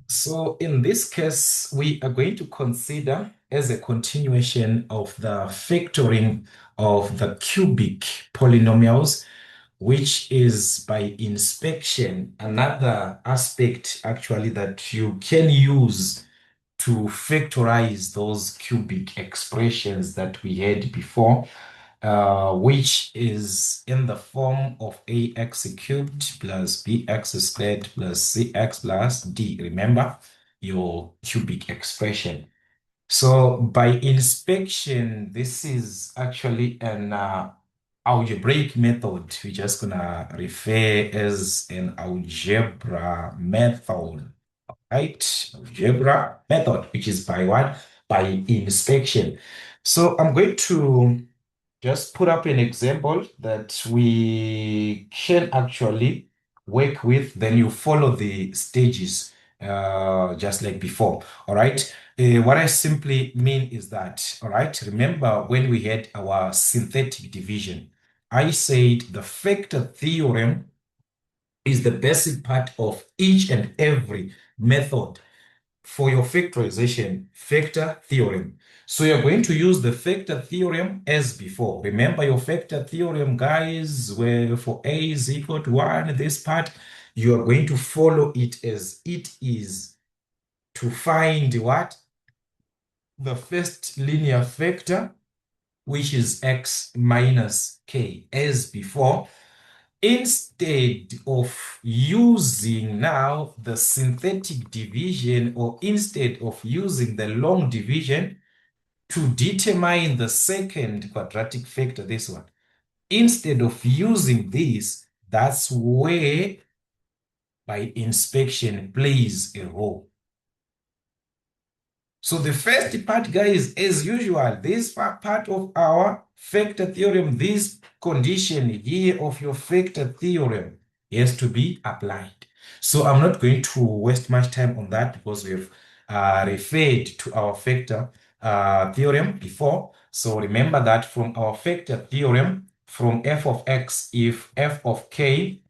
So in this case, we are going to consider as a continuation of the factoring of the cubic polynomials, which is by inspection, another aspect actually that you can use to factorize those cubic expressions that we had before, which is in the form of ax cubed plus bx squared plus cx plus d. Remember your cubic expression. So by inspection, this is actually an algebraic method. We're just gonna refer as an algebra method, right? Algebra method, which is by what? By inspection. So I'm going to just put up an example that we can actually work with. Then you follow the stages just like before. All right. What I simply mean is that, all right, remember when we had our synthetic division, I said the factor theorem is the basic part of each and every method for your factorization, factor theorem. So you're going to use the factor theorem as before. Remember your factor theorem, guys, where for a is equal to 1, this part, you are going to follow it as it is to find what? The first linear factor, which is x minus k, as before. Instead of using now the synthetic division, or instead of using the long division to determine the second quadratic factor, this one, instead of using this, that's where by inspection plays a role. So the first part, guys, as usual, this part of our factor theorem, this condition here of your factor theorem has to be applied. So I'm not going to waste much time on that because we've referred to our factor theorem before. So remember that from our factor theorem, from f of x, if f of k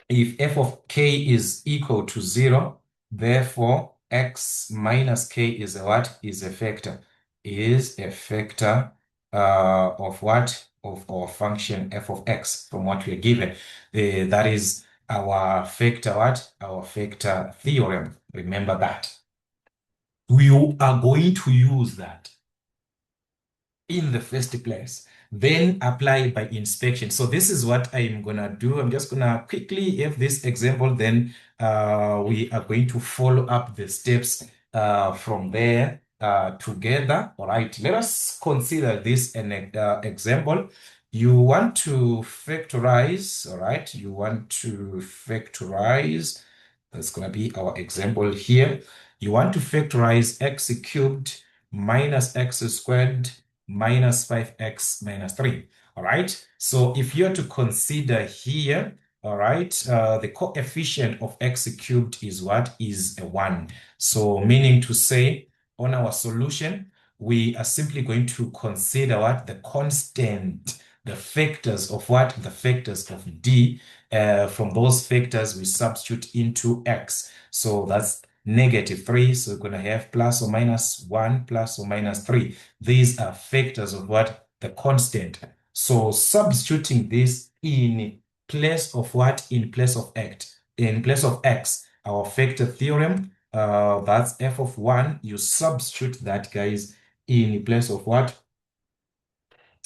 is equal to 0, therefore x minus k is a what? Is a factor. Is a factor of what? Of our function f of x from what we are given. That is our factor what? Our factor theorem. Remember that. We are going to use that in the first place, then apply by inspection. So this is what I'm gonna do. I'm just gonna quickly have this example, then we are going to follow up the steps from there together. All right, let us consider this an example. You want to factorize, all right? You want to factorize. That's gonna be our example here. You want to factorize x cubed minus x squared minus 5x minus 3. All right. So if you're to consider here, all right, the coefficient of x cubed is what? Is a 1. So meaning to say, on our solution, we are simply going to consider what? The constant, the factors of what? The factors of d. From those factors, we substitute into x. So that's -3. So we're going to have plus or minus 1 plus or minus 3. These are factors of what? The constant. So substituting this in place of what? In place of x. In place of x, our factor theorem, that's f of 1. You substitute that, guys, in place of what?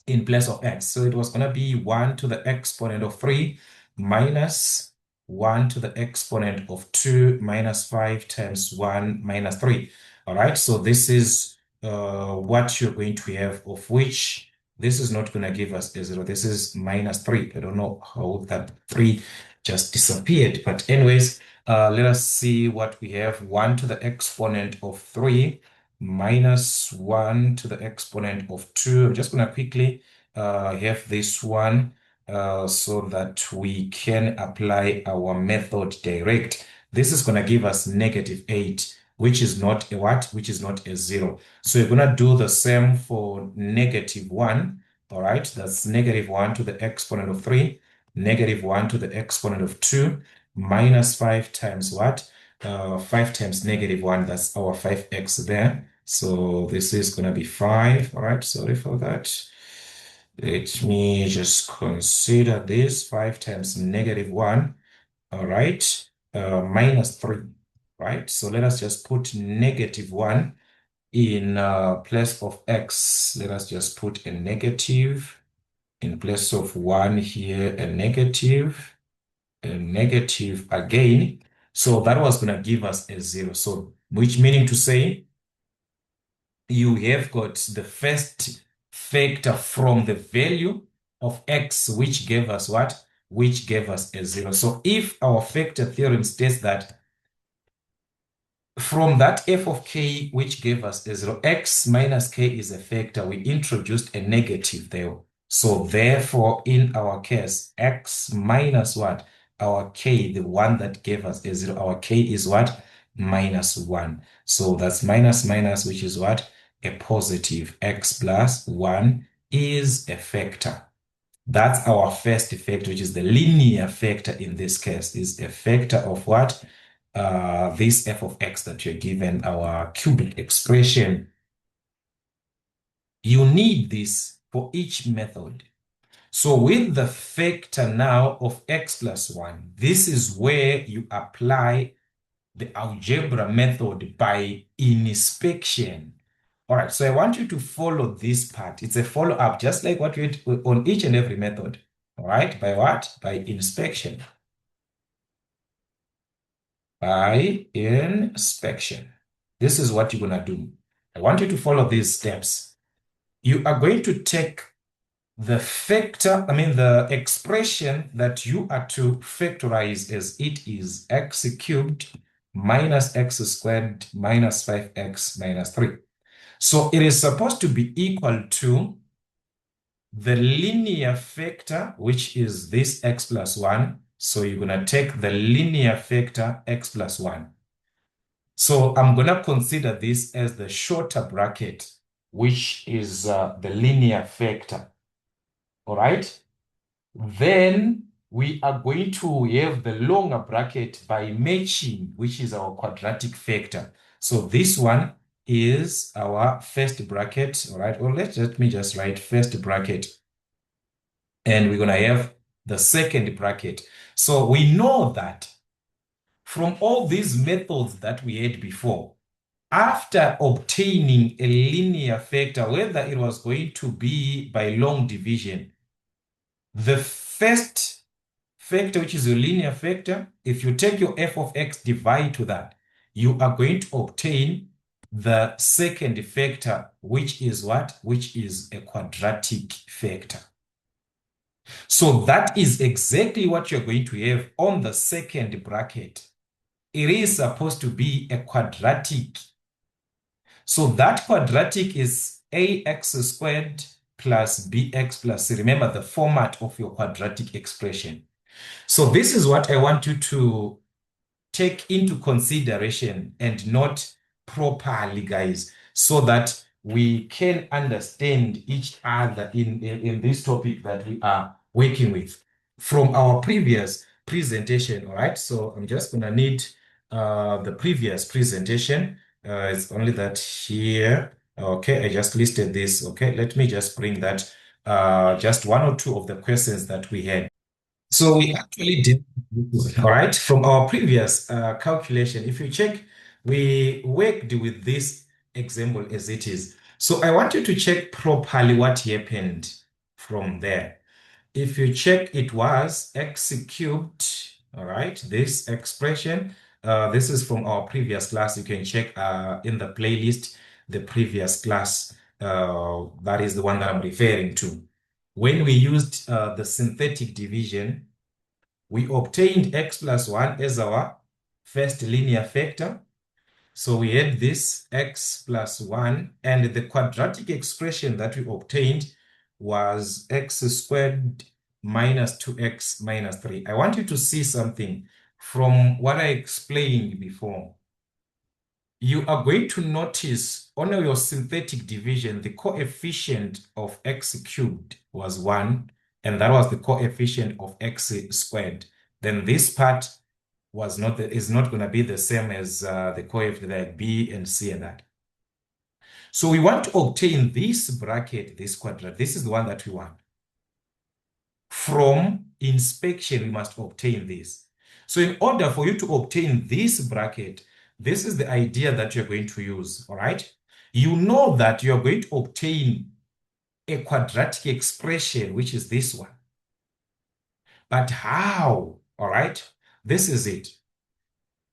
In place of x. So it was going to be 1 to the exponent of 3 minus 1 to the exponent of 2 minus 5 times 1 minus 3. All right, so this is what you're going to have, of which this is not going to give us a 0. This is minus 3. I don't know how that 3 just disappeared. But anyways, let us see what we have. 1 to the exponent of 3 minus 1 to the exponent of 2. I'm just going to quickly have this one so that we can apply our method direct. This is going to give us -8, which is not a what? Which is not a 0. So you're going to do the same for -1. All right, that's -1 to the exponent of 3, -1 to the exponent of 2, minus 5 times what? 5 times -1, that's our 5x there. So this is going to be 5. All right, sorry for that. Let me just consider this 5 times -1. All right, minus 3. Right, so let us just put -1 in place of x. Let us just put a negative. In place of 1 here, a negative again. So that was going to give us a 0. So, which meaning to say, you have got the first factor from the value of x, which gave us what? Which gave us a 0. So if our factor theorem states that from that f of k, which gave us a 0, x minus k is a factor, we introduced a negative there. So therefore, in our case, x minus what? Our k, the one that gave us a 0, our k is what? -1. So that's minus minus, which is what? A positive. X plus 1 is a factor. That's our first factor, which is the linear factor in this case, is a factor of what? This f of x that you're given, our cubic expression. You need this for each method. So with the factor now of x plus 1, this is where you apply the algebra method by inspection. All right, so I want you to follow this part. It's a follow-up, just like what we did on each and every method. All right, by what? By inspection. By inspection. This is what you're going to do. I want you to follow these steps. You are going to take the factor, the expression that you are to factorize as it is x cubed minus x squared minus 5x minus 3. So it is supposed to be equal to the linear factor, which is this x plus 1. So you're going to take the linear factor x plus 1. So I'm going to consider this as the shorter bracket, which is the linear factor. All right? Then we are going to have the longer bracket by matching, which is our quadratic factor. So this one is our first bracket. All right? Well, let me just write first bracket. And we're going to have the second bracket. So we know that from all these methods that we had before, after obtaining a linear factor, whether it was going to be by long division, the first factor, which is a linear factor, if you take your f of x, divide to that, you are going to obtain the second factor, which is what? Which is a quadratic factor. So that is exactly what you're going to have on the second bracket. It is supposed to be a quadratic. So that quadratic is ax squared plus bx plus c. Remember the format of your quadratic expression. So this is what I want you to take into consideration and note properly, guys, so that we can understand each other in this topic that we are working with from our previous presentation. All right, so I'm just going to need the previous presentation. It's only that here. Okay, I just listed this. Okay, let me just bring that just one or two of the questions that we had. So we actually did, all right, from our previous calculation. If you check, we worked with this example as it is. So I want you to check properly what happened from there. If you check, it was x cubed, all right, this expression. This is from our previous class. You can check in the playlist, the previous class. That is the one that I'm referring to. When we used the synthetic division, we obtained x plus 1 as our first linear factor. So we had this x plus 1, and the quadratic expression that we obtained was x squared minus 2x minus 3. I want you to see something from what I explained before. You are going to notice on your synthetic division, the coefficient of x cubed was 1, and that was the coefficient of x squared. Then this part is not going to be the same as the coefficient like B and C and that. So we want to obtain this bracket, this quadrant. This is the one that we want. From inspection, we must obtain this. So in order for you to obtain this bracket, this is the idea that you're going to use, all right? You know that you're going to obtain a quadratic expression, which is this one. But how? All right? This is it.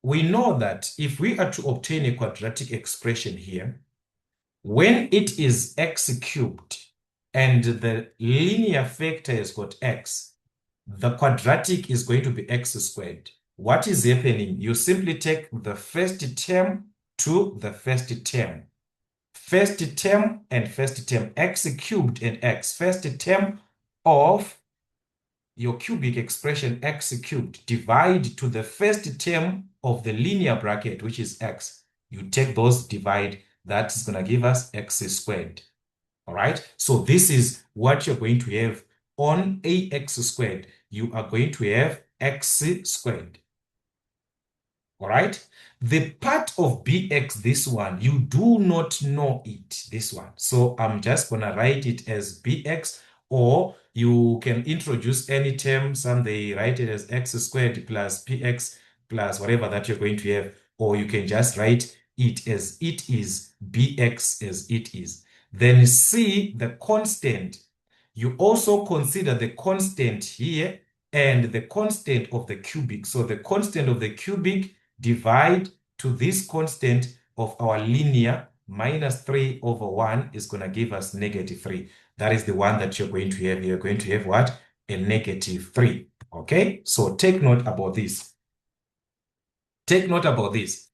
We know that if we are to obtain a quadratic expression here, when it is x cubed and the linear factor has got x, the quadratic is going to be x squared. What is happening? You simply take the first term to the first term. First term and first term, x cubed and x. First term of your cubic expression x cubed, divide to the first term of the linear bracket, which is x. You take those, divide, that is going to give us x squared. All right? So this is what you're going to have on ax squared. You are going to have x squared. All right? The part of bx, this one, you do not know it, this one. So I'm just going to write it as bx, or you can introduce any term. Some they write it as x squared plus px plus whatever that you're going to have, or you can just write it as it is, bx as it is. Then C, the constant. You also consider the constant here and the constant of the cubic. So the constant of the cubic divide to this constant of our linear, minus 3 over 1 is going to give us negative 3. That is the one that you're going to have. You're going to have what? A negative 3. Okay? So take note about this. Take note about this.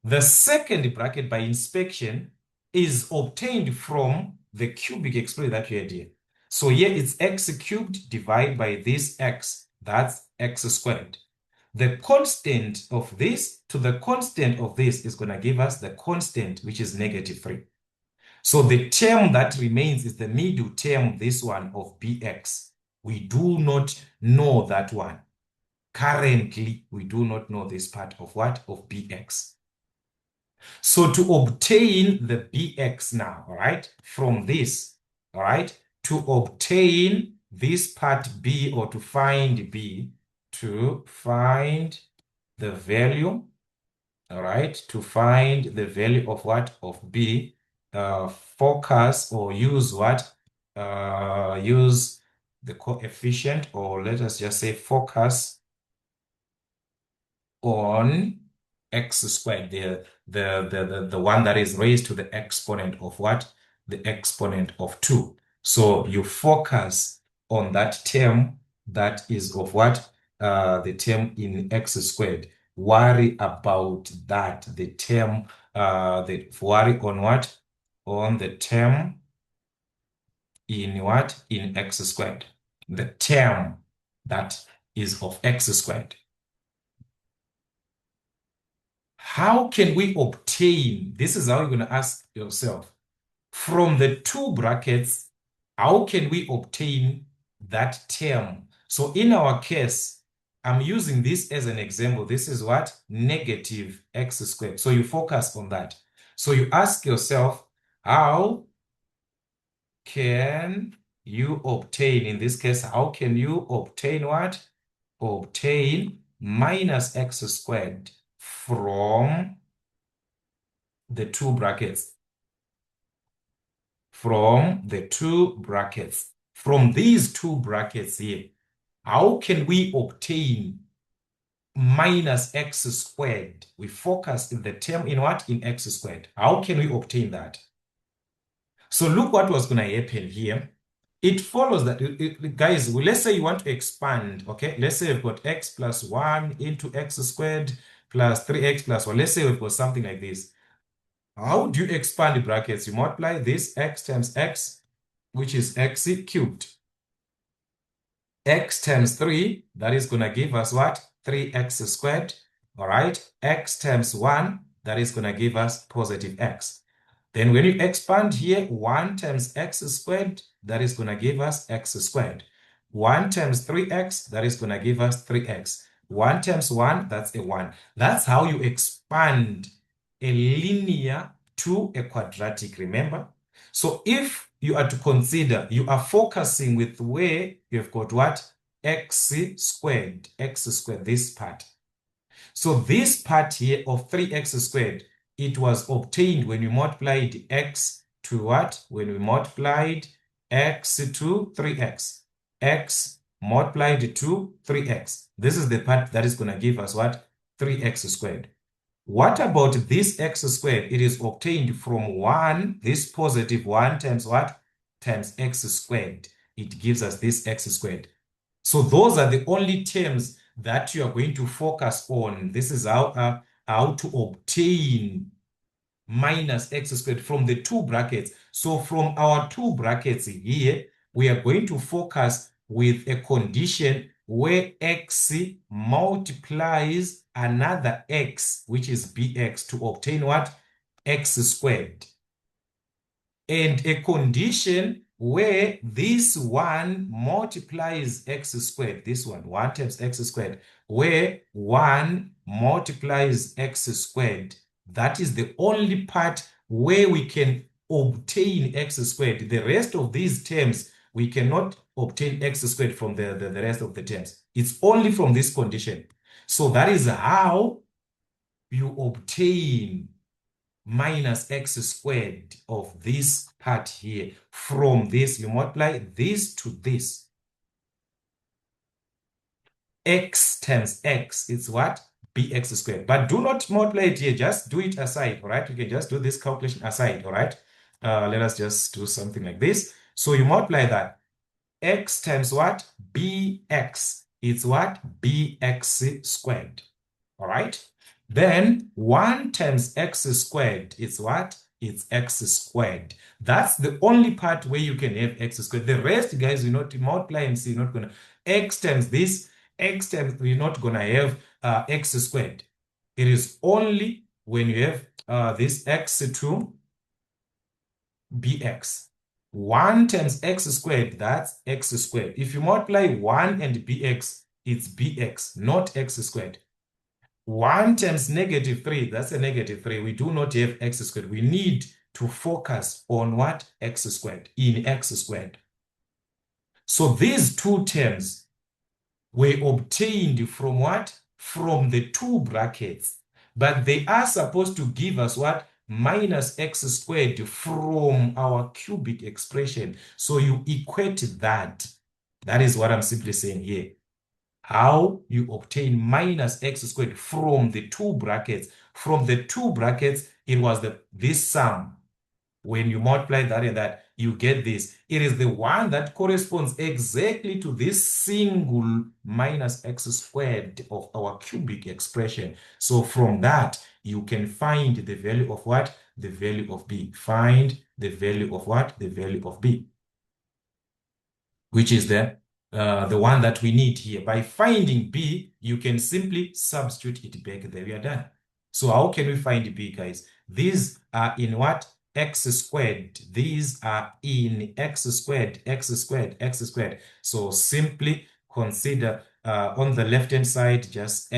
The second bracket by inspection is obtained from the cubic expression that you had here. So here it's x cubed divided by this x. That's x squared. The constant of this to the constant of this is going to give us the constant, which is negative 3. So the term that remains is the middle term, this one of bx. We do not know that one. Currently, we do not know this part of what? Of bx. So to obtain the bx now, all right, from this, all right, to obtain this part b, or to find b, to find the value, all right, to find the value of what? Of b, focus or use what? Use the coefficient, or let us just say focus on x squared, the one that is raised to the exponent of what? The exponent of 2. So you focus on that term that is of what? The term in x squared. Worry about that, the term, worry on what? On the term in what? In x squared. The term that is of x squared. How can we obtain, this is how you're going to ask yourself, from the two brackets, how can we obtain that term? So in our case, I'm using this as an example. This is what? Negative x squared. So you focus on that. So you ask yourself, how can you obtain, in this case, how can you obtain what? Obtain minus x squared from the two brackets. From the two brackets. From these two brackets here, how can we obtain minus x squared? We focus in the term in what? In x squared. How can we obtain that? So look what was going to happen here. It follows that, guys, well, let's say you want to expand, okay? Let's say we've got x plus 1 into x squared plus 3x plus 1. Let's say we've got something like this. How do you expand the brackets? You multiply this x times x, which is x cubed. X times 3, that is going to give us what? 3x squared. All right. X times 1, that is going to give us positive x. Then when you expand here, 1 times x squared, that is going to give us x squared. 1 times 3x, that is going to give us 3x. 1 times 1, that's a 1. That's how you expand a linear to a quadratic, remember? So if you are to consider, you are focusing with where you've got what? X squared, this part. So this part here of 3x squared, it was obtained when we multiplied x to what? When we multiplied x to 3x. X multiplied to 3x. This is the part that is going to give us what? 3x squared. What about this x squared? It is obtained from 1, this positive 1 times what? Times x squared. It gives us this x squared. So those are the only terms that you are going to focus on. This is how to obtain minus x squared from the two brackets. So from our two brackets here, we are going to focus with a condition where x multiplies another x, which is bx, to obtain what? X squared. And a condition where this one multiplies x squared, this one, 1 times x squared, where 1 multiplies x squared. That is the only part where we can obtain x squared. The rest of these terms, we cannot obtain x squared from the rest of the terms. It's only from this condition. So that is how you obtain minus x squared of this part here. From this, you multiply this to this. X times x is what? Bx squared. But do not multiply it here. Just do it aside, all right? You can just do this calculation aside, all right? Let us just do something like this. So you multiply that. X times what? Bx is what? Bx squared, all right? Then 1 times x squared is what? It's x squared. That's the only part where you can have x squared. The rest, guys, you're not multiply and see, you're not going to. X times this, x times, you're not going to have x squared. It is only when you have this x to bx. 1 times x squared, that's x squared. If you multiply 1 and bx, it's bx, not x squared. 1 times negative 3, that's a negative 3. We do not have x squared. We need to focus on what? X squared, in x squared. So these two terms were obtained from what? From the two brackets. But they are supposed to give us what? Minus x squared from our cubic expression. So you equate that. That is what I'm simply saying here. How you obtain minus x squared from the two brackets. From the two brackets, it was this sum. When you multiply that and that, you get this. It is the one that corresponds exactly to this single minus x squared of our cubic expression. So from that, you can find the value of what? The value of b. Find the value of what? The value of b, which is the one that we need here. By finding b, you can simply substitute it back there. We are done. So how can we find b, guys? These are in what? X squared. These are in x squared, x squared, x squared. So simply consider on the left-hand side, just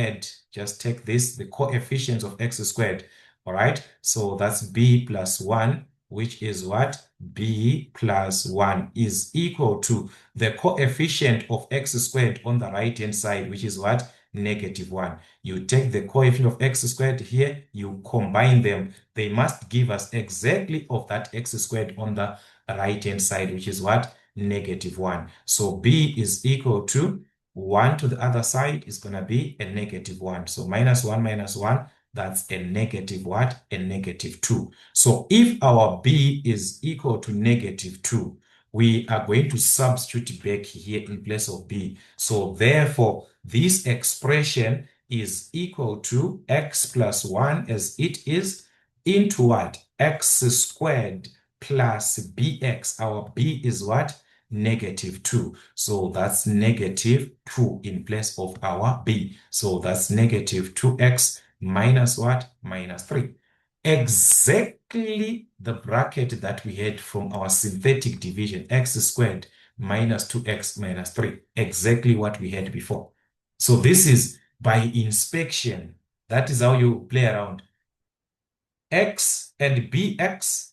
take this, the coefficients of x squared. All right. So that's b plus 1, which is what? B plus 1 is equal to the coefficient of x squared on the right-hand side, which is what? Negative 1. You take the coefficient of x squared here, you combine them. They must give us exactly of that x squared on the right-hand side, which is what? Negative 1. So b is equal to 1 to the other side is going to be a negative 1. So minus 1, that's a negative what? A negative 2. So if our b is equal to negative 2, we are going to substitute back here in place of b. So therefore, this expression is equal to x plus 1 as it is into what? X squared plus bx. Our b is what? Negative 2. So that's negative 2 in place of our b. So that's negative 2x minus what? Minus 3. Exactly the bracket that we had from our synthetic division, x squared minus 2x minus 3. Exactly what we had before. So this is by inspection. That is how you play around. X and bx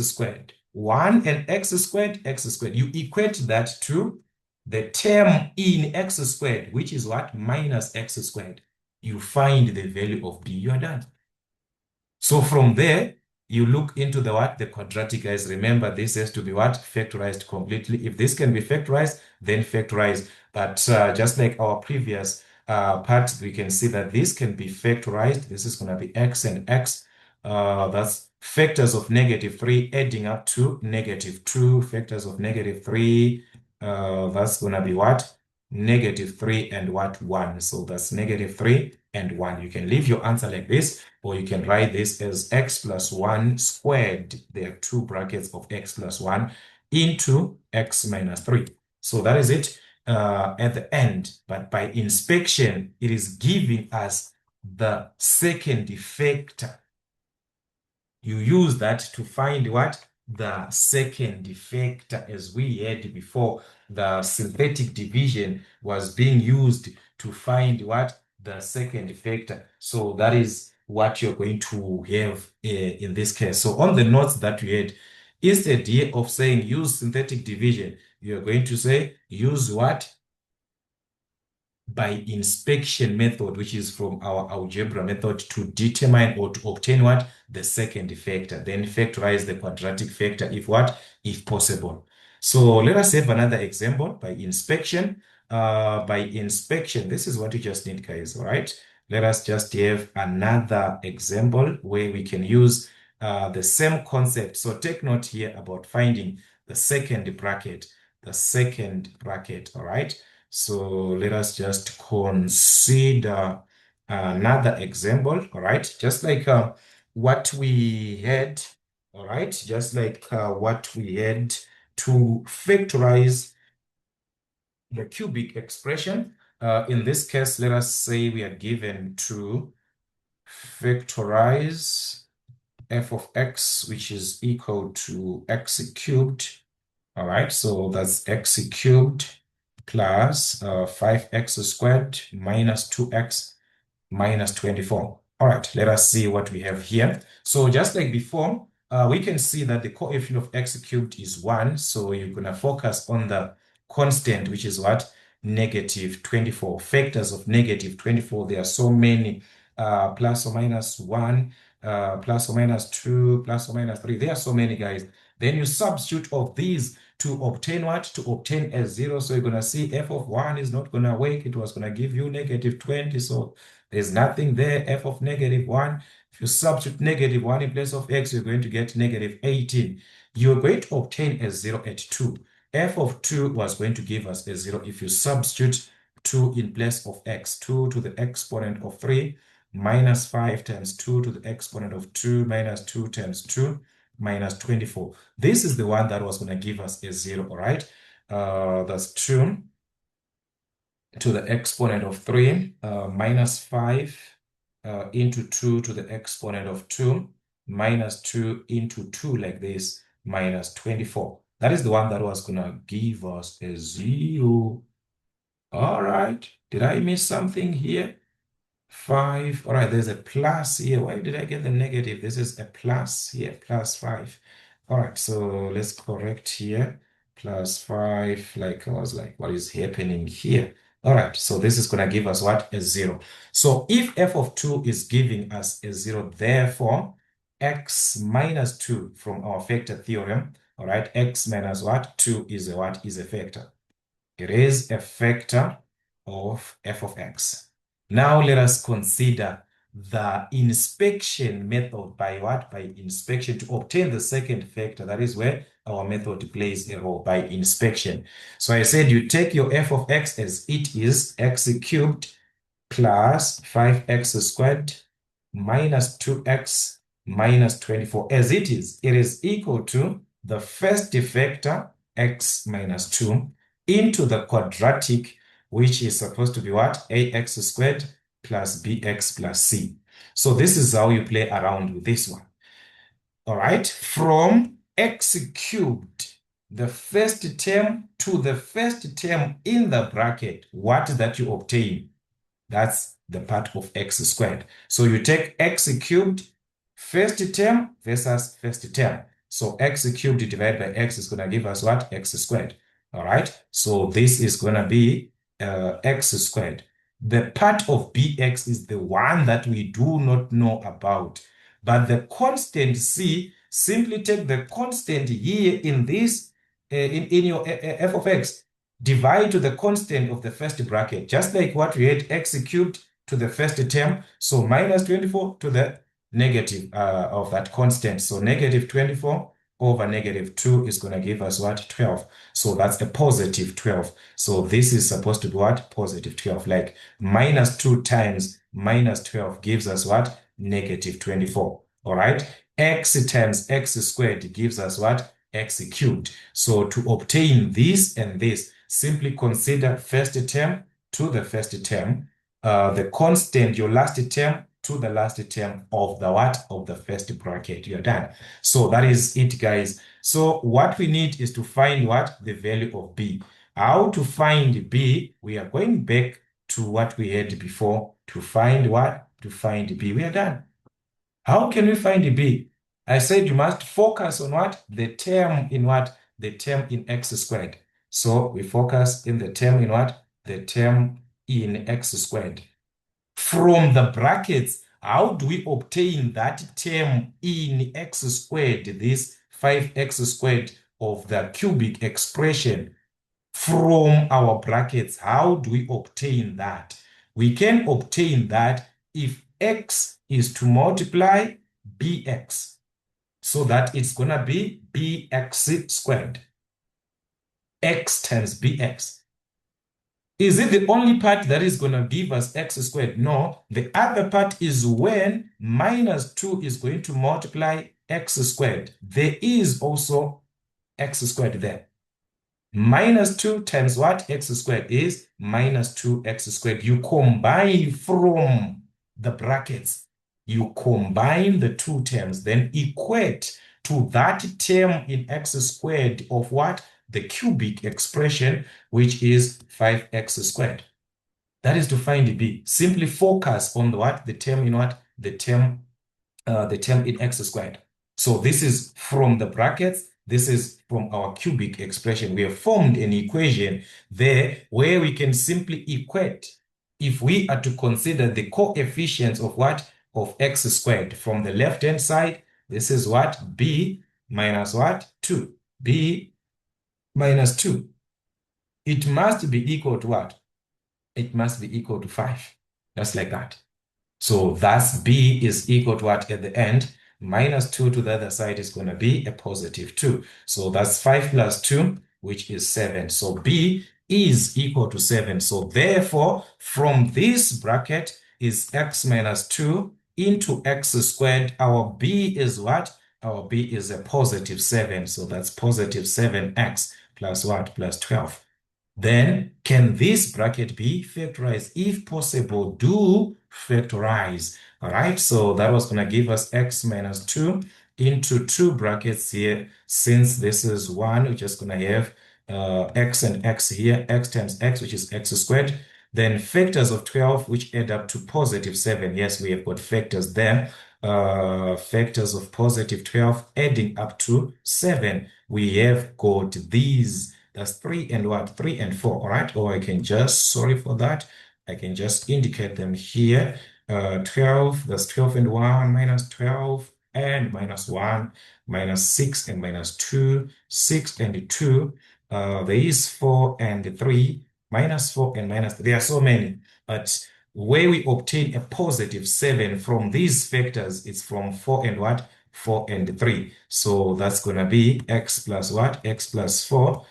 squared. 1 and x squared, x squared. You equate that to the term in x squared, which is what? Minus x squared. You find the value of b, you are done. So from there, you look into the what? The quadratic, guys. Remember, this has to be what? Factorized completely. If this can be factorized, then factorize. But just like our previous part, we can see that this can be factorized. This is going to be x and x. That's factors of -3 adding up to -2. Factors of -3. That's going to be what? -3 and what? 1. So that's -3 and 1. You can leave your answer like this, or you can write this as x plus 1 squared. There are two brackets of x plus 1 into x minus 3. So that is it at the end. But by inspection, it is giving us the second factor. You use that to find what? The second factor, as we had before. The synthetic division was being used to find what? The second factor. So that is what you're going to have in this case. So on the notes that we had, instead here of saying use synthetic division, you're going to say use what? By inspection method, which is from our algebra method, to determine or to obtain what? The second factor. Then factorize the quadratic factor if what? If possible. So let us have another example by inspection. By inspection, this is what you just need, guys, all right? Let us just have another example where we can use the same concept. So take note here about finding the second bracket, all right? So let us just consider another example, all right? Just like what we had, all right? Just like what we had to factorize the cubic expression. In this case, let us say we are given to factorize f of x, which is equal to x cubed. All right, so that's x cubed plus 5x squared minus 2x minus 24. All right, let us see what we have here. So just like before, we can see that the coefficient of x cubed is 1. So you're going to focus on the constant, which is what? -24. Factors of -24. There are so many, plus or minus 1, plus or minus 2, plus or minus 3. There are so many, guys. Then you substitute of these to obtain what? To obtain a 0. So you're going to see f of 1 is not going to work. It was going to give you -20. So there's nothing there. F of -1. If you substitute -1 in place of x, you're going to get -18. You're going to obtain a 0 at 2. F of 2 was going to give us a 0 if you substitute 2 in place of x. 2 to the exponent of 3 minus 5 times 2 to the exponent of 2 minus 2 times 2 minus 24. This is the one that was going to give us a 0, all right? That's 2 to the exponent of 3 minus 5 into 2 to the exponent of 2 minus 2 into 2 like this minus 24. That is the one that was going to give us a 0. All right. Did I miss something here? 5. All right, there's a plus here. Why did I get the negative? This is a plus here, plus 5. All right, so let's correct here. Plus 5, like I was like, what is happening here? All right, so this is going to give us what? A 0. So if f of 2 is giving us a 0, therefore, x minus 2 from our factor theorem, all right, x minus what? 2 is a what? Is a factor. It is a factor of f of x. Now let us consider the inspection method. By what? By inspection to obtain the second factor. That is where our method plays a role, by inspection. So I said you take your f of x as it is, x cubed plus 5x squared minus 2x minus 24 as it is. It is equal to the first factor, x minus 2, into the quadratic, which is supposed to be what? Ax squared plus bx plus c. So this is how you play around with this one. All right, from x cubed, the first term, to the first term in the bracket, what that you obtain? That's the part of x squared. So you take x cubed first term versus first term. So x cubed divided by x is going to give us what? X squared. All right. So this is going to be x squared. The part of bx is the one that we do not know about. But the constant c, simply take the constant here in this, in your f of x, divide to the constant of the first bracket, just like what we had x cubed to the first term. So minus 24 to the negative of that constant. So negative 24 over negative 2 is going to give us what? 12. So that's a positive 12. So this is supposed to be what? Positive 12. Like minus 2 times minus 12 gives us what? Negative 24. All right. X times x squared gives us what? X cubed. So to obtain this and this, simply consider first term to the first term, the constant, your last term to the last term of the what? Of the first bracket. You're done. So that is it, guys. So what we need is to find what? The value of b. How to find b? We are going back to what we had before to find what? To find b. We are done. How can we find b? I said you must focus on what? The term in what? The term in x squared. So we focus in the term in what? The term in x squared. From the brackets, how do we obtain that term in x squared, this 5x squared of the cubic expression? From our brackets, how do we obtain that? We can obtain that if x is to multiply bx, so that it's going to be bx squared. X times bx. Is it the only part that is going to give us x squared? No. The other part is when minus 2 is going to multiply x squared. There is also x squared there. Minus 2 times what? X squared is minus 2x squared. You combine from the brackets. You combine the two terms, then equate to that term in x squared of what? The cubic expression, which is 5x squared. That is to find b. Simply focus on the what? The term in what? The term in x squared. So this is from the brackets. This is from our cubic expression. We have formed an equation there where we can simply equate. If we are to consider the coefficients of what? Of x squared from the left-hand side, this is what? B minus what? 2. B minus 2. It must be equal to what? It must be equal to 5. Just like that. So thus b is equal to what at the end? Minus 2 to the other side is going to be a positive 2. So that's 5 plus 2, which is 7. So b is equal to 7. So therefore, from this bracket is x minus 2 into x squared. Our b is what? Our b is a positive 7. So that's positive 7x plus what? Plus 12. Then can this bracket be factorized? If possible, do factorize. All right, so that was going to give us x minus 2 into two brackets here. Since this is 1, we're just going to have x and x here, x times x, which is x squared. Then factors of 12, which add up to positive 7. Yes, we have got factors there. Factors of positive 12 adding up to 7. We have got these. That's 3 and what? 3 and 4, all right? Or I can just, sorry for that, I can just indicate them here. 12, that's 12 and 1, minus 12 and minus 1, minus 6 and minus 2, 6 and 2. There is 4 and 3, minus 4 and minus 3. There are so many, but where we obtain a positive 7 from these factors, it's from 4 and what? 4 and 3. So that's going to be x plus what? X plus 4.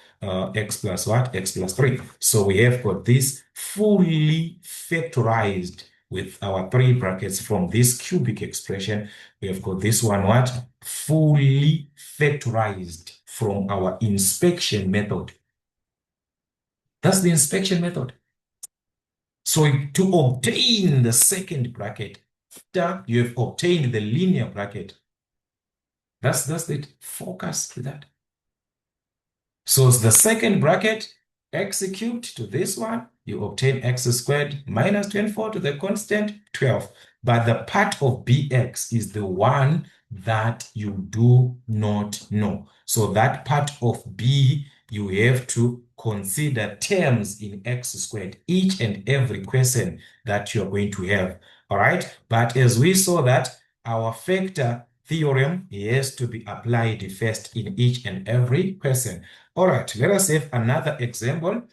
X plus what? X plus 3. So we have got this fully factorized with our three brackets from this cubic expression. We have got this one what? Fully factorized from our inspection method. That's the inspection method. So to obtain the second bracket, after you have obtained the linear bracket, that's it. Focus to that. So the second bracket x cubed to this one, you obtain x squared minus 24 to the constant 12. But the part of bx is the one that you do not know. So that part of b, you have to consider terms in x squared, each and every question that you're going to have. All right. But as we saw that our factor theorem has to be applied first in each and every question. All right, let us have another example.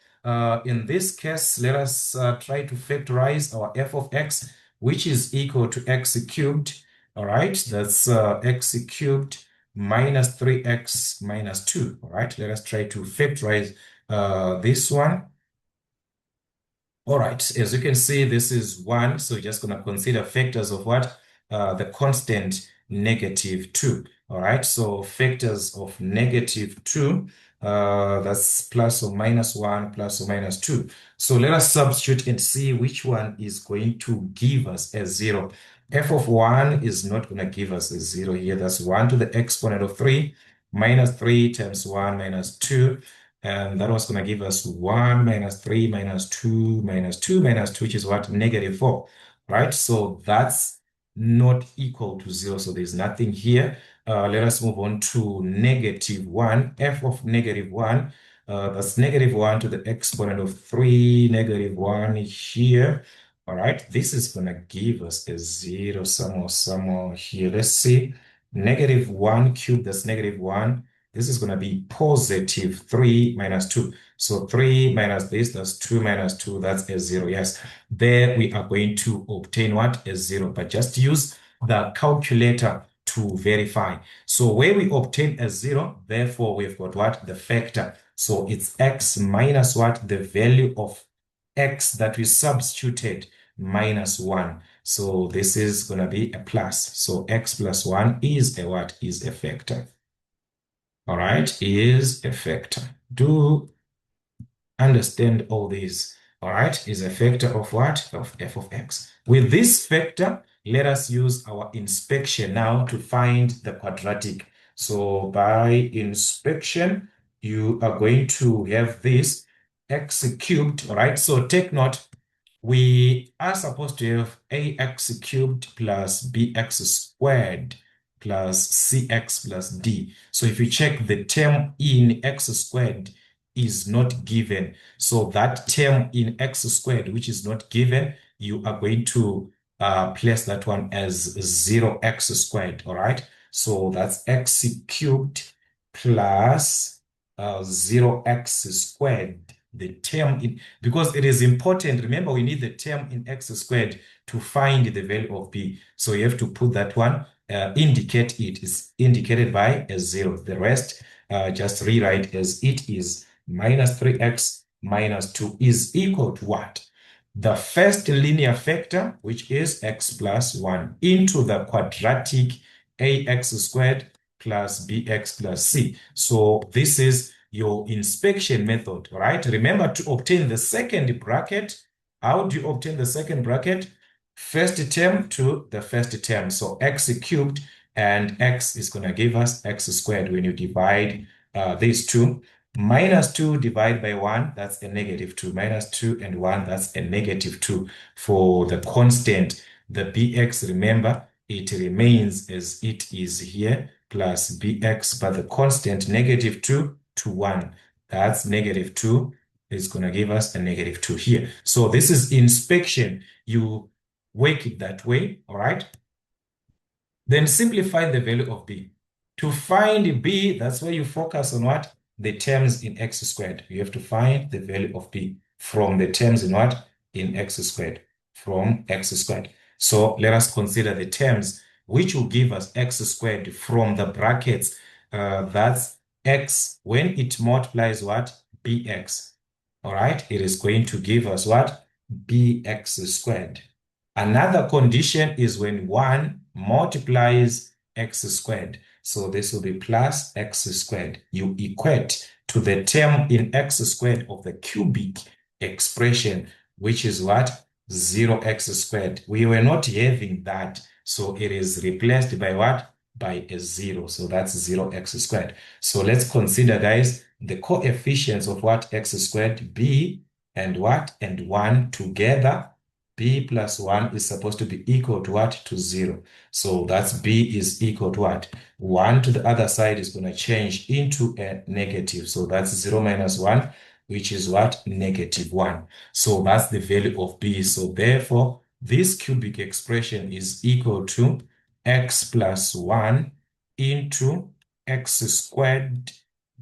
In this case, let us try to factorize our f of x, which is equal to x cubed. All right, that's x cubed minus 3x minus 2. All right, let us try to factorize this one. All right, as you can see, this is 1. So just going to consider factors of what? The constant -2. All right, so factors of -2, that's plus or minus 1, plus or minus 2. So let us substitute and see which one is going to give us a 0. F of 1 is not going to give us a 0 here. That's 1 to the exponent of 3, minus 3 times 1 minus 2. And that was going to give us 1 minus 3 minus 2 minus 2 minus 2, which is what? -4, right? So that's not equal to 0. So there's nothing here. Let us move on to -1. F of -1, that's -1 to the exponent of 3, -1 here. All right, this is going to give us a 0 somewhere here. Let's see. -1 cubed, that's -1. This is going to be positive 3 minus 2. So 3 minus this, that's 2 minus 2, that's a 0. Yes, there we are going to obtain what? A 0. But just use the calculator to verify. So where we obtain a 0, therefore we've got what? The factor. So it's x minus what? The value of x that we substituted minus 1. So this is going to be a plus. So x plus 1 is a what? Is a factor. All right, is a factor. Do understand all these. All right, is a factor of what? Of f of x. With this factor, let us use our inspection now to find the quadratic. So by inspection, you are going to have this x cubed. All right, so take note. We are supposed to have ax cubed plus bx squared plus cx plus d. So if you check, the term in x squared is not given. So that term in x squared, which is not given, you are going to place that one as 0x squared. All right. So that's x cubed plus 0x squared. The term in, because it is important, remember we need the term in x squared to find the value of b. So you have to put that one, indicate it is indicated by a 0. The rest, just rewrite as it is. Minus 3x minus 2 is equal to what? The first linear factor, which is x plus 1, into the quadratic ax squared plus bx plus c. So this is your inspection method, right? Remember to obtain the second bracket. How do you obtain the second bracket? First term to the first term. So x cubed, and x is going to give us x squared when you divide these two. Minus 2 divided by 1, that's a -2. Minus 2 and 1, that's a -2. For the constant, the bx, remember, it remains as it is here, plus bx, but the constant -2 to 1, that's -2, is going to give us a -2 here. So this is inspection. You work it that way, all right? Then simplify the value of b. To find b, that's where you focus on what? The terms in x squared. You have to find the value of b from the terms in what? In x squared, from x squared. So let us consider the terms which will give us x squared from the brackets. That's x when it multiplies what? Bx. All right, it is going to give us what? Bx squared. Another condition is when 1 multiplies x squared. So this will be plus x squared. You equate to the term in x squared of the cubic expression, which is what? 0x squared. We were not having that. So it is replaced by what? by a 0. So that's 0x squared. So let's consider, guys, the coefficients of what? X squared, b and what? And 1 together. B plus 1 is supposed to be equal to what? To 0. So that's b is equal to what? 1 to the other side is going to change into a negative. So that's 0 minus 1, which is what? Negative 1. So that's the value of b. So therefore, this cubic expression is equal to x plus 1 into x squared,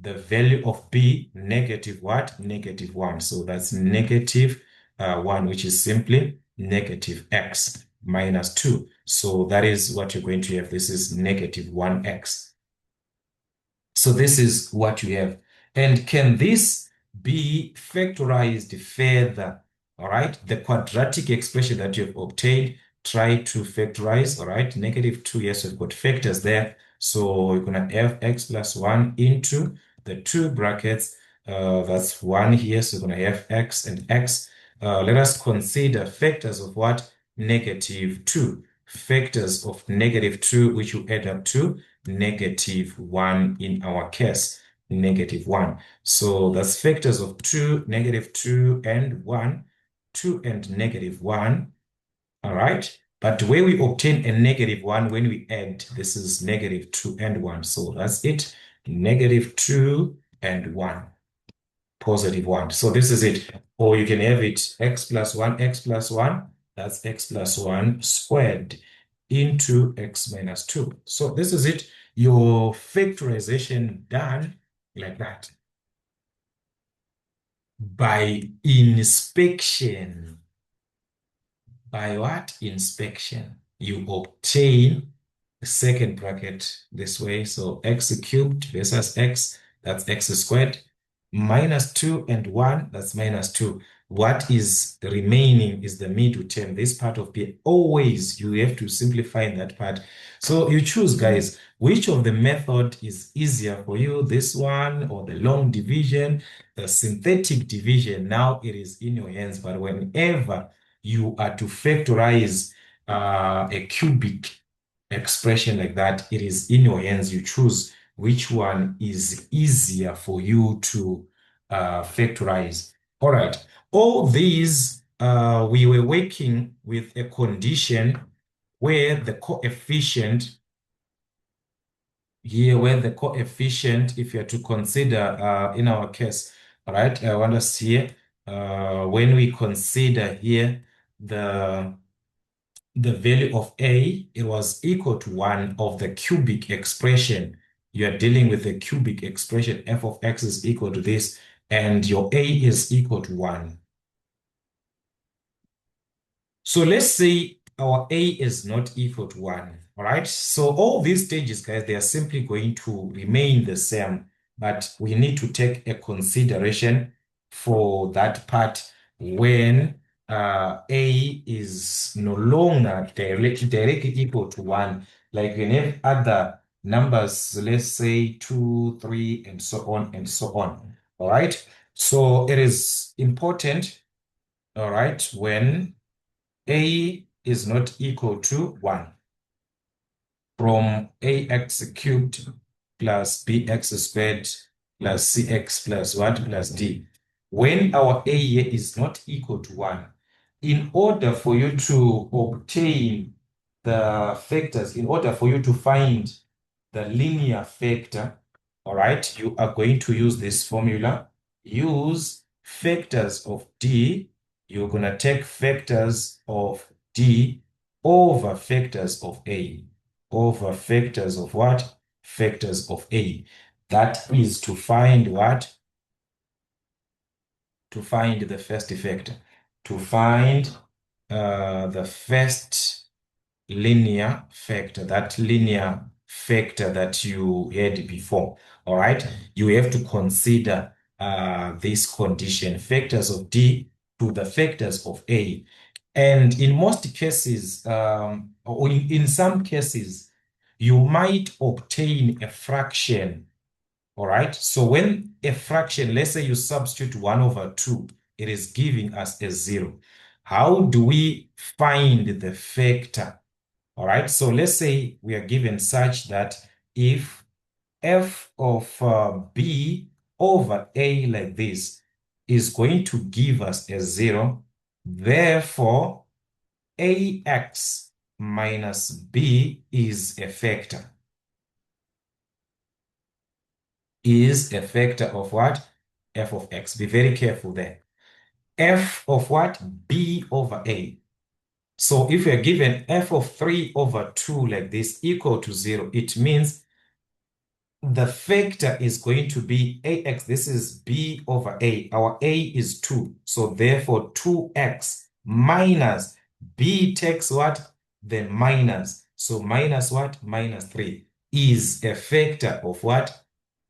the value of b, negative what? Negative 1. So that's negative 1, which is simply negative x minus 2. So that is what you're going to have. This is negative 1x. So this is what you have. And can this be factorized further? All right. The quadratic expression that you've obtained, try to factorize. All right. Negative 2. Yes, we've got factors there. So you're going to have x plus 1 into the two brackets. That's 1 here. So you're going to have x and x. Let us consider factors of what? Negative 2. Factors of negative 2, which will add up to negative 1 in our case, negative 1. So that's factors of 2, negative 2, and 1, 2 and negative 1. All right. But the way we obtain a negative 1 when we add, this is negative 2 and 1. So that's it, negative 2 and 1, positive 1. So this is it. Or you can have it x plus 1, x plus 1. That's x plus 1 squared into x minus 2. So this is it. Your factorization done like that. By inspection. By what? Inspection. You obtain the second bracket this way. So x cubed versus x, that's x squared. Minus 2 and 1, that's minus 2. What is remaining is the middle term. This part of b, always you have to simplify in that part. So you choose, guys, which of the method is easier for you, this one or the long division, the synthetic division. Now it is in your hands, but whenever you are to factorize a cubic expression like that, it is in your hands. You choose which one is easier for you to factorize. All right. All these, we were working with a condition where the coefficient here, where the coefficient, if you're to consider in our case, all right, I want us here, when we consider here the value of a, it was equal to 1 of the cubic expression. You are dealing with the cubic expression, f of x is equal to this, and your a is equal to 1. So let's say our a is not equal to 1, all right? So all these stages, guys, they are simply going to remain the same, but we need to take a consideration for that part when a is no longer directly equal to 1. Like we have other numbers, let's say 2, 3, and so on and so on, all right? So it is important, all right, when a is not equal to 1, from ax cubed plus bx squared plus cx plus what plus d. When our a here is not equal to 1, in order for you to obtain the factors, in order for you to find the linear factor, all right, you are going to use this formula. Use factors of d. You're going to take factors of d over factors of a. Over factors of what? Factors of a. That is to find what? To find the first factor. To find the first linear factor, that linear factor that you had before. All right. You have to consider this condition, factors of d to the factors of a. And in most cases, or in some cases, you might obtain a fraction. All right. So when a fraction, let's say you substitute 1 over 2, it is giving us a 0. How do we find the factor? All right, so let's say we are given such that if f of b over a like this is going to give us a 0, therefore ax minus b is a factor. Is a factor of what? F of x. Be very careful there. F of what? B over a. So if we are given f of 3 over 2 like this equal to 0, it means the factor is going to be ax. This is b over a. Our a is 2. So therefore 2x minus b takes what? The minus. So minus what? Minus 3 is a factor of what?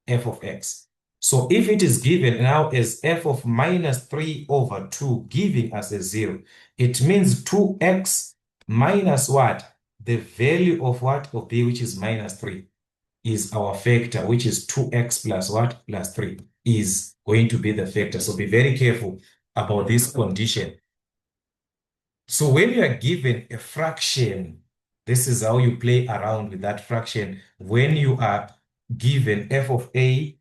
F of x. So if it is given now as f of minus 3 over 2, giving us a 0, it means 2x minus what? The value of what? Of b, which is minus 3, is our factor, which is 2x plus what? Plus 3, is going to be the factor. So be very careful about this condition. So when you are given a fraction, this is how you play around with that fraction. When you are given f of a,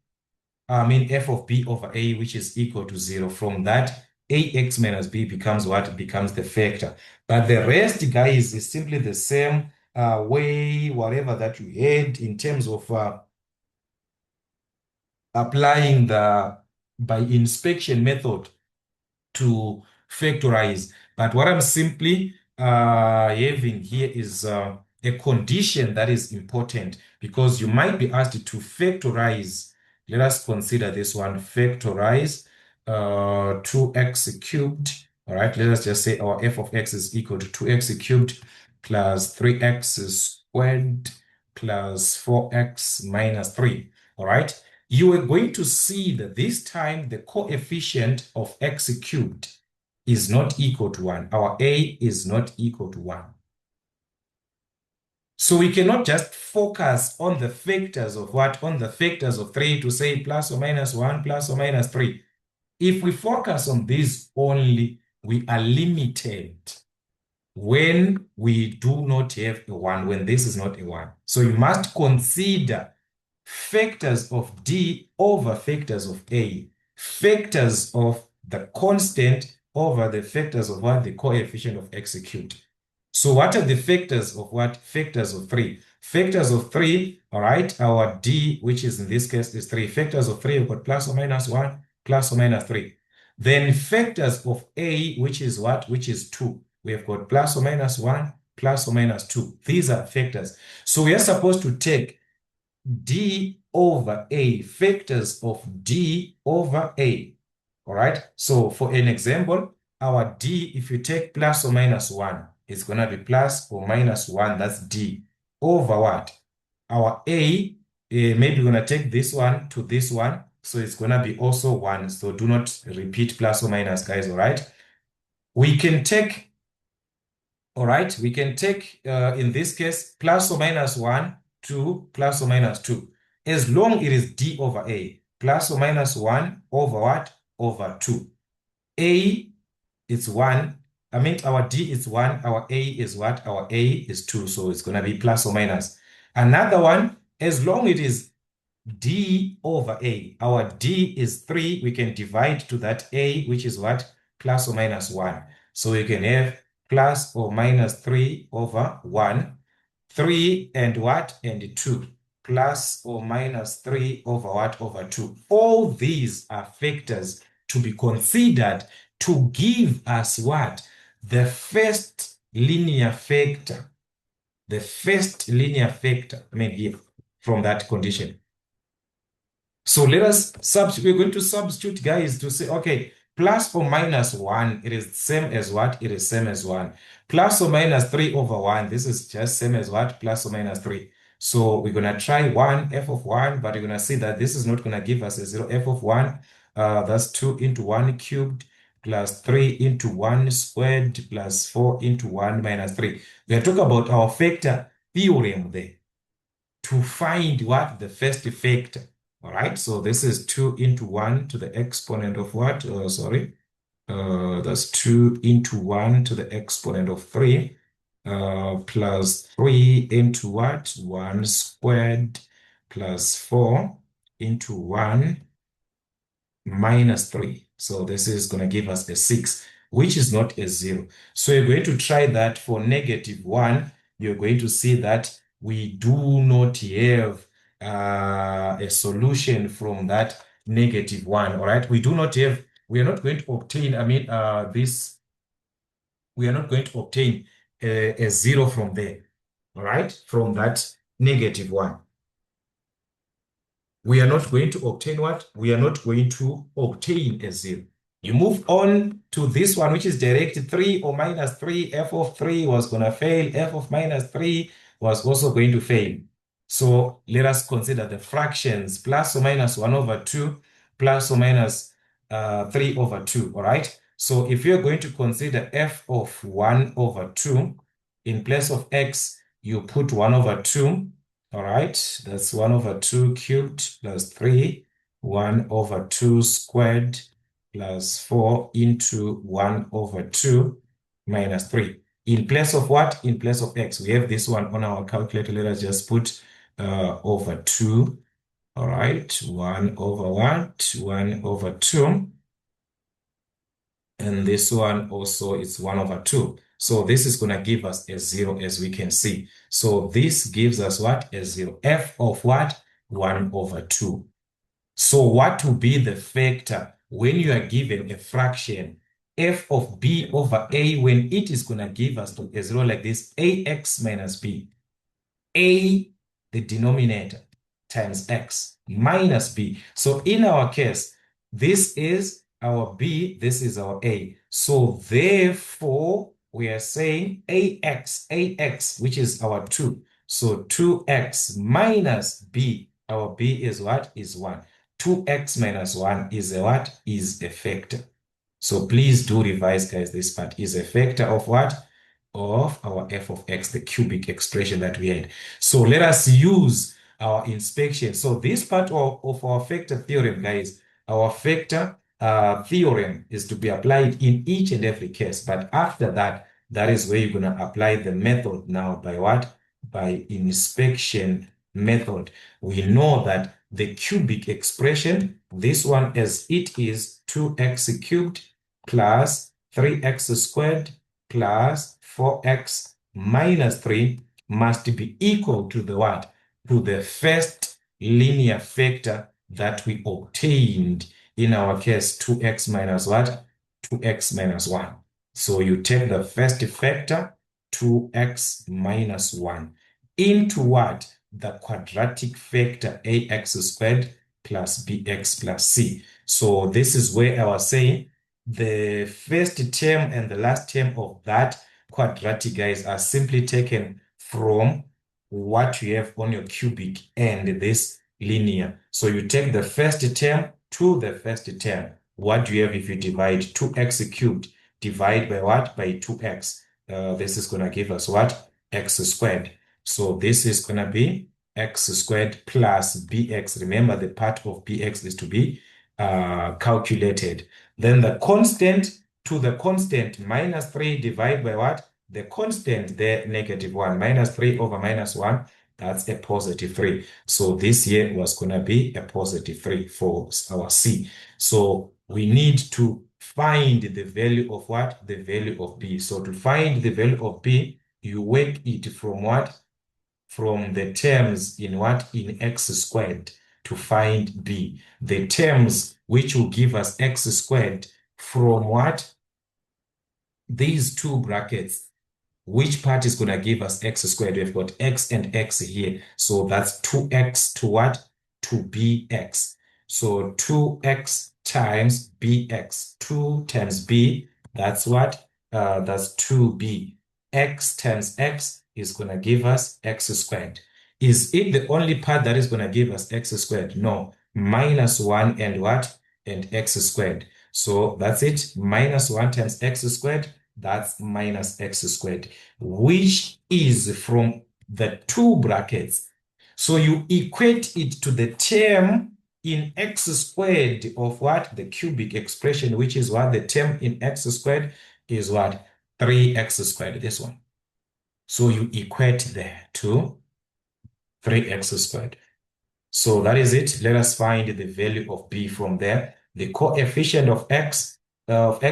f of b over a, which is equal to 0. From that, ax minus b becomes what? Becomes the factor. But the rest, guys, is simply the same way, whatever that you had in terms of applying the by inspection method to factorize. But what I'm simply having here is a condition that is important, because you might be asked to factorize. Let us consider this one. Factorize 2x cubed. All right, let us just say our f of x is equal to 2x cubed plus 3x squared plus 4x minus 3. All right, you are going to see that this time the coefficient of x cubed is not equal to 1. Our a is not equal to 1. So we cannot just focus on the factors of what? On the factors of 3 to say plus or minus 1, plus or minus 3. If we focus on this only, we are limited when we do not have a 1, when this is not a 1. So you must consider factors of d over factors of a, factors of the constant over the factors of what? The coefficient of x cubed. So what are the factors of what? Factors of 3. Factors of 3, all right, our d, which is in this case is 3. Factors of 3, we've got plus or minus 1, plus or minus 3. Then factors of a, which is what? Which is 2. We have got plus or minus 1, plus or minus 2. These are factors. So we are supposed to take d over a, factors of d over a. All right. So for an example, our d, if you take plus or minus 1, it's going to be plus or minus 1. That's d over what? Our a, maybe we're going to take this one to this one. So it's going to be also 1. So do not repeat plus or minus, guys. All right. We can take, all right, we can take, in this case, plus or minus 1 to plus or minus 2. As long it is d over a, plus or minus 1 over what? Over 2. A is 1. Our d is 1. Our a is what? Our a is 2. So it's going to be plus or minus. Another one, as long it is d over a, our d is 3. We can divide to that a, which is what? Plus or minus 1. So we can have plus or minus 3 over 1. 3 and what? And 2. Plus or minus 3 over what? Over 2. All these are factors to be considered to give us what? The first linear factor. The first linear factor, here, from that condition. So let us we're going to substitute, guys, to say, okay, plus or minus 1, it is same as what? It is same as 1. Plus or minus 3 over 1, this is just same as what? Plus or minus 3. So we're going to try 1, f of 1, but you're going to see that this is not going to give us a 0. F of 1, that's 2 into 1 cubed plus 3 into 1 squared plus 4 into 1 minus 3. We are talking about our factor theorem there to find what? The first factor. All right, so this is 2 into 1 to the exponent of what? That's 2 into 1 to the exponent of 3 plus 3 into what? 1 squared plus 4 into 1 minus 3. So this is going to give us a 6, which is not a 0. So you're going to try that for -1. You're going to see that we do not have a solution from that -1. All right. We are not going to obtain, we are not going to obtain a 0 from there. All right. From that -1. We are not going to obtain what? We are not going to obtain a 0. You move on to this one, which is direct 3 or -3. F of 3 was going to fail. F of -3 was also going to fail. So let us consider the fractions, plus or minus 1 over 2, plus or minus 3 over 2, all right? So if you're going to consider f of 1 over 2, in place of x, you put 1 over 2, all right? That's 1 over 2 cubed plus 3, 1 over 2 squared plus 4 into 1 over 2 minus 3. In place of what? In place of x. We have this one on our calculator. Let us just put over 2. All right, 1 over what? 1 over 2. And this one also is 1 over 2. So this is going to give us a 0, as we can see. So this gives us what? A 0. F of what? 1 over 2. So what will be the factor when you are given a fraction? F of b over a, when it is going to give us a 0 like this, ax minus b. A, the denominator, times x minus b. So in our case, this is our b, this is our a. So therefore, we are saying ax, which is our 2. So 2x minus b, our b is what? Is 1. 2x minus 1 is a what? Is a factor. So please do revise, guys. This part is a factor of what? Of our f of x, the cubic expression that we had. So let us use our inspection. So this part of our factor theorem, guys, our factor theorem is to be applied in each and every case. But after that, that is where you're going to apply the method now by what? By inspection method. We know that the cubic expression, this one as it is 2x cubed plus 3x squared plus 4x minus 3 must be equal to the what? To the first linear factor that we obtained. In our case, 2x minus what? 2x minus 1. So you take the first factor, 2x minus 1, into what? The quadratic factor ax squared plus bx plus c. So this is where I was saying the first term and the last term of that quadratic, guys, are simply taken from what you have on your cubic and this linear. So you take the first term to the first term. What do you have if you divide 2x cubed? Divide by what? By 2x. This is going to give us what? X squared. So this is going to be x squared plus bx. Remember, the part of bx is to be calculated. Then the constant to the constant, minus 3 divided by what? The constant there, -1. Minus 3 over minus 1, that's a positive 3. So this here was going to be a positive 3 for our C. So we need to find the value of what? The value of B. So to find the value of B, you work it from what? From the terms in what? In x squared to find B. The terms which will give us x squared from what? These two brackets. Which part is going to give us x squared? We've got x and x here. So that's 2x to what? To bx. So 2x times bx. 2 times b, that's what? That's 2b. X times x is going to give us x squared. Is it the only part that is going to give us x squared? No. Minus 1 and what? And x squared. So that's it. Minus 1 times x squared. That's minus x squared, which is from the two brackets. So you equate it to the term in x squared of what? The cubic expression, which is what? The term in x squared is what? 3x squared, this one. So you equate there to 3x squared. So that is it. Let us find the value of b from there. The coefficient of x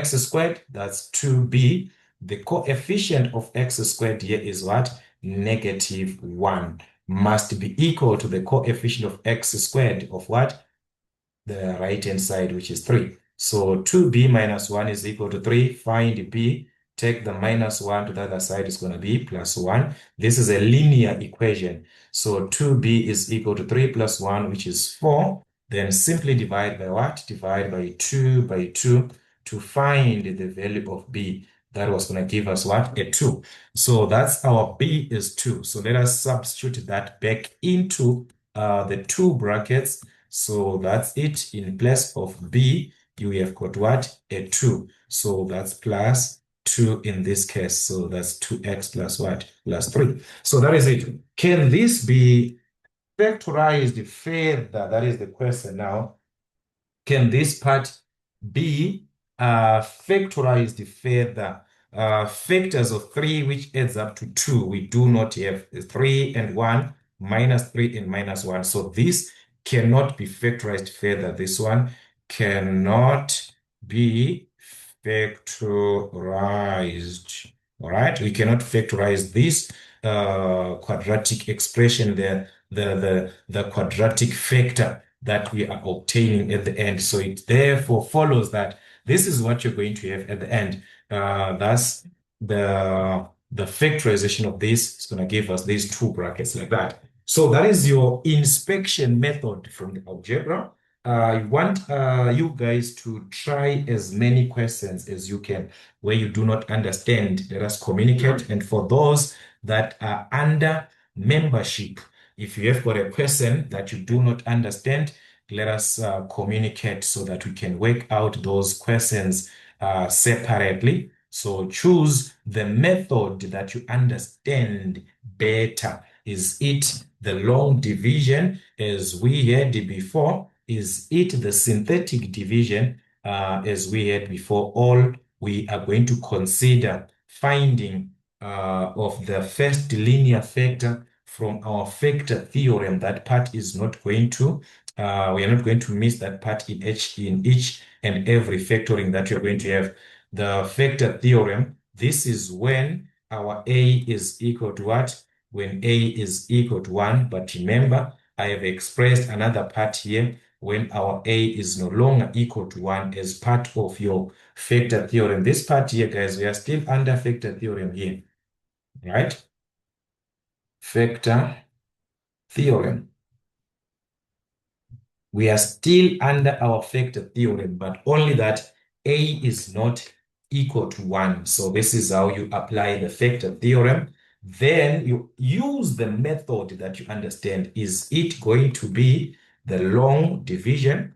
squared, that's 2b. The coefficient of x squared here is what? -1. Must be equal to the coefficient of x squared of what? The right-hand side, which is 3. So 2b minus 1 is equal to 3. Find b. Take the -1 to the other side, is going to be +1. This is a linear equation. So 2b is equal to 3 plus 1, which is 4. Then simply divide by what? Divide by 2 to find the value of b. That was going to give us what? A 2. So that's our b is 2. So let us substitute that back into the two brackets. So that's it. In place of b, you have got what? A 2. So that's plus 2 in this case. So that's 2x plus what? Plus 3. So that is it. Can this be factorized further? That is the question now. Can this part be factorized further? Factors of 3, which adds up to 2. We do not have 3 and 1, minus 3 and minus 1. So this cannot be factorized further. This one cannot be factorized. All right, we cannot factorize this quadratic expression there, the quadratic factor that we are obtaining at the end. So it therefore follows that this is what you're going to have at the end. Thus, the factorization of this is going to give us these two brackets like that. So that is your inspection method from the algebra. I want you guys to try as many questions as you can where you do not understand. Let us communicate. And for those that are under membership, if you have got a question that you do not understand, let us communicate so that we can work out those questions separately. So choose the method that you understand better. Is it the long division as we had before? Is it the synthetic division as we had before? All we are going to consider finding of the first linear factor from our factor theorem. That part is not going to, we are not going to miss that part in each and every factoring that you're going to have. The factor theorem, this is when our a is equal to what? When a is equal to 1. But remember, I have expressed another part here when our a is no longer equal to 1 as part of your factor theorem. This part here, guys, we are still under factor theorem here, right? Factor theorem. We are still under our factor theorem, but only that a is not equal to 1. So this is how you apply the factor theorem. Then you use the method that you understand. Is it going to be the long division?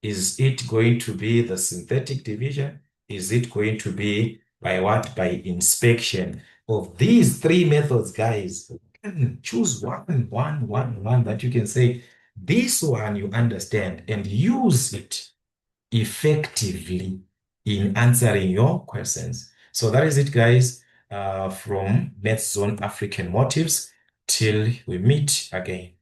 Is it going to be the synthetic division? Is it going to be by what? By inspection. Of these three methods, guys, choose one that you can say, this one you understand, and use it effectively in answering your questions. So that is it, guys, from Maths Zone African Motives. Till we meet again.